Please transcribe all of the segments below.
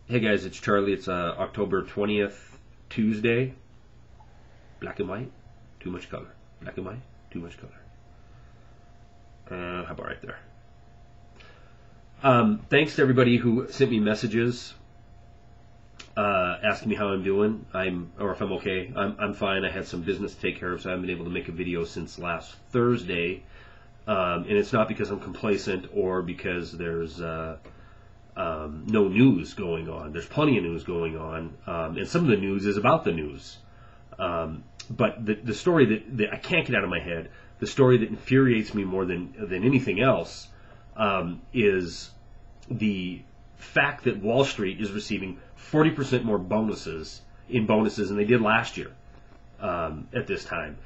Hey guys, it's Charlie. It's October 20th, Tuesday. Black and white, too much color. Black and white, too much color. How about right there? Thanks to everybody who sent me messages asking me how I'm doing, or if I'm okay. I'm fine. I had some business to take care of, so I haven't been able to make a video since last Thursday. And it's not because I'm complacent or because there's no news going on. There's plenty of news going on, and some of the news is about the news. But the story that I can't get out of my head, the story that infuriates me more than anything else, is the fact that Wall Street is receiving 40% more bonuses than they did last year at this time.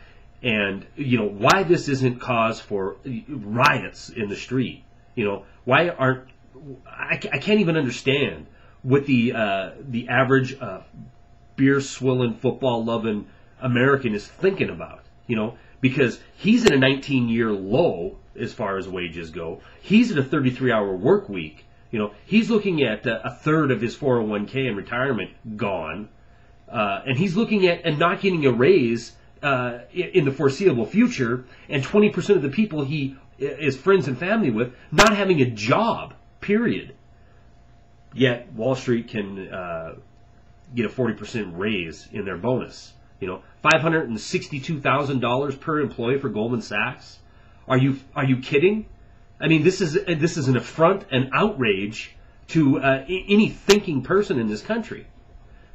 And, why this isn't cause for riots in the street. Why aren't... I can't even understand what the average beer-swilling, football-loving American is thinking about, because he's in a 19-year low as far as wages go. He's at a 33-hour work week. He's looking at a third of his 401k and retirement gone, and he's looking at and not getting a raise in the foreseeable future, and 20% of the people he is friends and family with not having a job, period. Yet Wall Street can get a 40% raise in their bonus. $562,000 per employee for Goldman Sachs. Are you kidding? I mean, this is an affront and outrage to any thinking person in this country.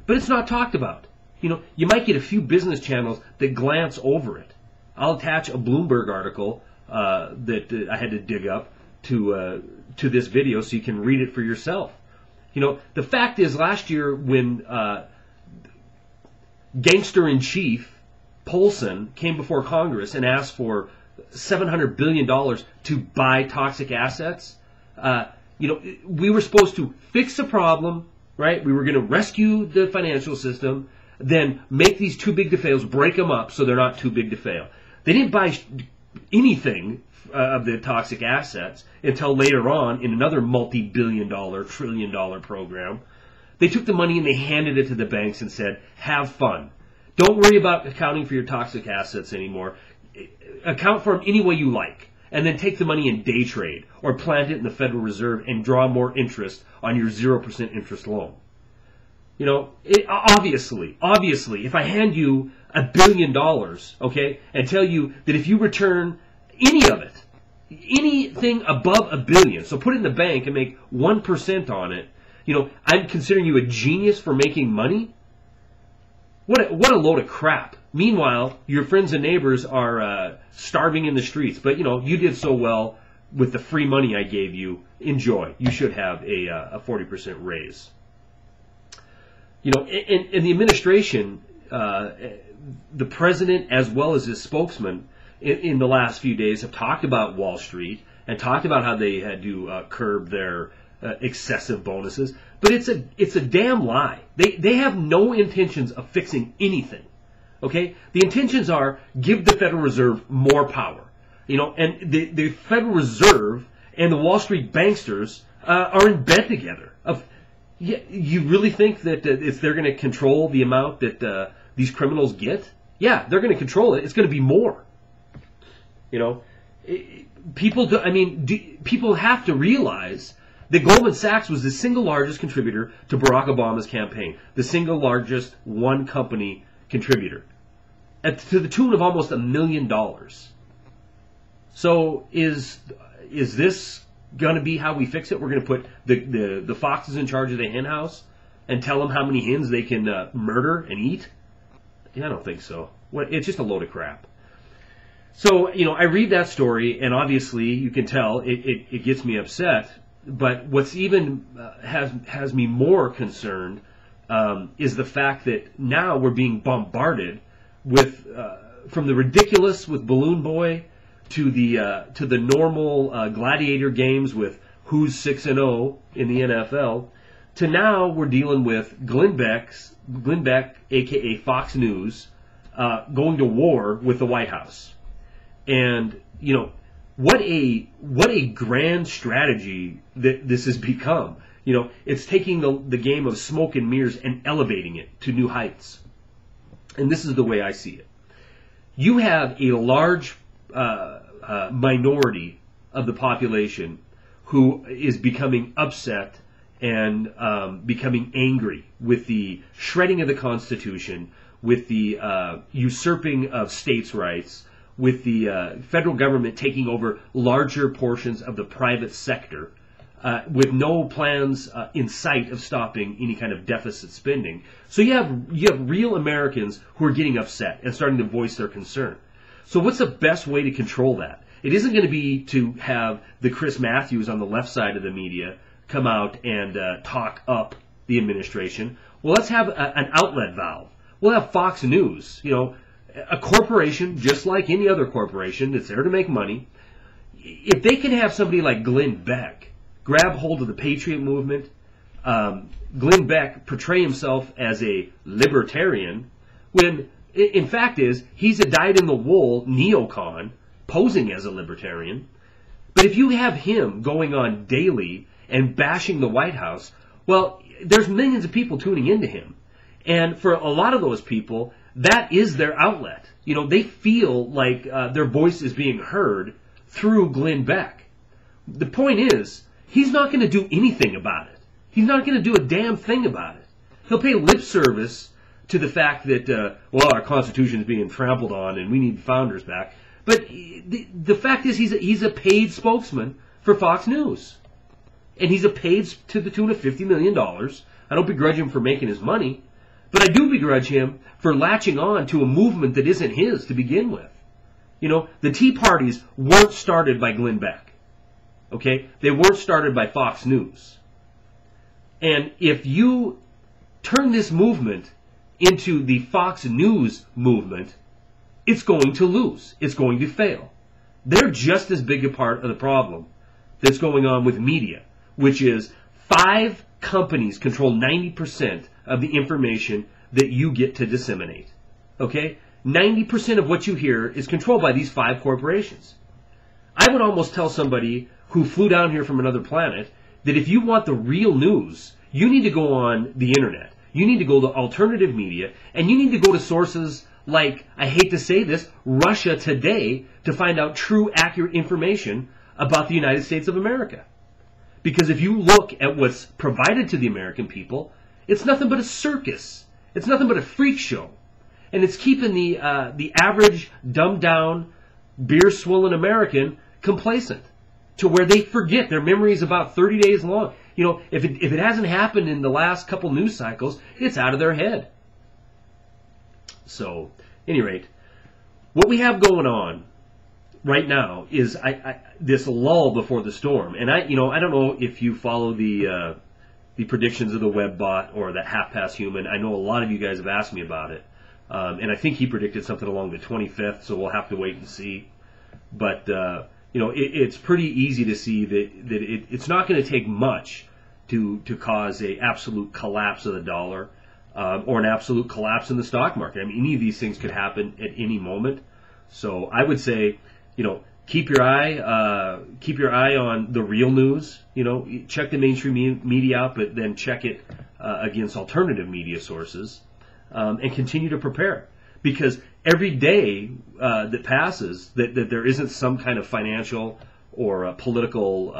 But it's not talked about. You might get a few business channels that glance over it. I'll attach a Bloomberg article that I had to dig up to this video so you can read it for yourself. The fact is, last year when Gangster-in-Chief Polson came before Congress and asked for $700 billion to buy toxic assets, we were supposed to fix the problem, right? We were going to rescue the financial system, then make these too big to fail, break them up so they're not too big to fail. They didn't buy anything of the toxic assets until later on in another multi-billion-dollar, trillion-dollar program. They took the money and they handed it to the banks and said, have fun. Don't worry about accounting for your toxic assets anymore. Account for them any way you like. And then take the money and day trade or plant it in the Federal Reserve and draw more interest on your 0% interest loan. Obviously, if I hand you $1 billion, okay, and tell you that if you return any of it, anything above $1 billion, so put it in the bank and make 1% on it, I'm considering you a genius for making money? What a load of crap. Meanwhile, your friends and neighbors are starving in the streets, but you did so well with the free money I gave you. Enjoy. You should have a 40% raise. And the administration, the president as well as his spokesman in the last few days have talked about Wall Street and talked about how they had to curb their excessive bonuses. But it's a damn lie. They have no intentions of fixing anything. Okay? The intentions are give the Federal Reserve more power. And the Federal Reserve and the Wall Street banksters are in bed together. You really think that if they're going to control the amount that these criminals get? Yeah, they're going to control it. It's going to be more. People have to realize that Goldman Sachs was the single largest contributor to Barack Obama's campaign, the single largest one-company contributor, to the tune of almost $1 million. So is this going to be how we fix it? We're going to put the foxes in charge of the hen house and tell them how many hens they can murder and eat? Yeah, I don't think so. It's just a load of crap. So, I read that story, and obviously you can tell it gets me upset. But what's even has me more concerned is the fact that now we're being bombarded with from the ridiculous with Balloon Boy to the normal gladiator games with who's 6-0 in the NFL to now we're dealing with Glenn Beck, aka Fox News, going to war with the White House. And, what a grand strategy that this has become. It's taking the game of smoke and mirrors and elevating it to new heights. And this is the way I see it. You have a large minority of the population who is becoming upset and becoming angry with the shredding of the Constitution, with the usurping of states' rights, with the federal government taking over larger portions of the private sector, with no plans in sight of stopping any kind of deficit spending. So you have real Americans who are getting upset and starting to voice their concern. So what's the best way to control that? It isn't going to be to have the Chris Matthews on the left side of the media come out and talk up the administration. Well, let's have an outlet valve. We'll have Fox News, a corporation just like any other corporation that's there to make money. If they can have somebody like Glenn Beck grab hold of the Patriot movement, Glenn Beck portray himself as a libertarian, when in fact he's a dyed-in-the-wool neocon posing as a libertarian. But if you have him going on daily and bashing the White House, well, there's millions of people tuning into him. And for a lot of those people, that is their outlet. They feel like their voice is being heard through Glenn Beck. The point is, he's not going to do anything about it. He's not going to do a damn thing about it. He'll pay lip service to the fact that, our Constitution is being trampled on and we need founders back. But the fact is he's a paid spokesman for Fox News. And he's a paid to the tune of $50 million. I don't begrudge him for making his money. But I do begrudge him for latching on to a movement that isn't his to begin with. The Tea Parties weren't started by Glenn Beck. Okay? They weren't started by Fox News. And if you turn this movement into the Fox News movement, it's going to lose. It's going to fail. They're just as big a part of the problem that's going on with media, which is 5 companies control 90% of the information that you get to disseminate. Okay? 90% of what you hear is controlled by these 5 corporations. I would almost tell somebody who flew down here from another planet that if you want the real news, you need to go on the internet. You need to go to alternative media, and you need to go to sources like, I hate to say this, Russia Today, to find out true, accurate information about the United States of America. Because if you look at what's provided to the American people, it's nothing but a circus. It's nothing but a freak show. And it's keeping the average, dumbed-down, beer-swilling American complacent to where they forget. Their memory is about 30 days long. If it hasn't happened in the last couple news cycles, it's out of their head. So, at any rate, what we have going on right now is this lull before the storm. And I don't know if you follow the predictions of the web bot or that half-past human. I know a lot of you guys have asked me about it. And I think he predicted something along the 25th, so we'll have to wait and see. But, it's pretty easy to see that it's not going to take much to cause an absolute collapse of the dollar or an absolute collapse in the stock market. I mean, any of these things could happen at any moment. So I would say, keep your eye on the real news. Check the mainstream media out, but then check it against alternative media sources, and continue to prepare. Because every day that passes that there isn't some kind of financial or a political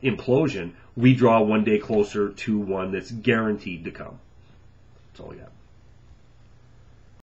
implosion, we draw one day closer to one that's guaranteed to come. That's all I got.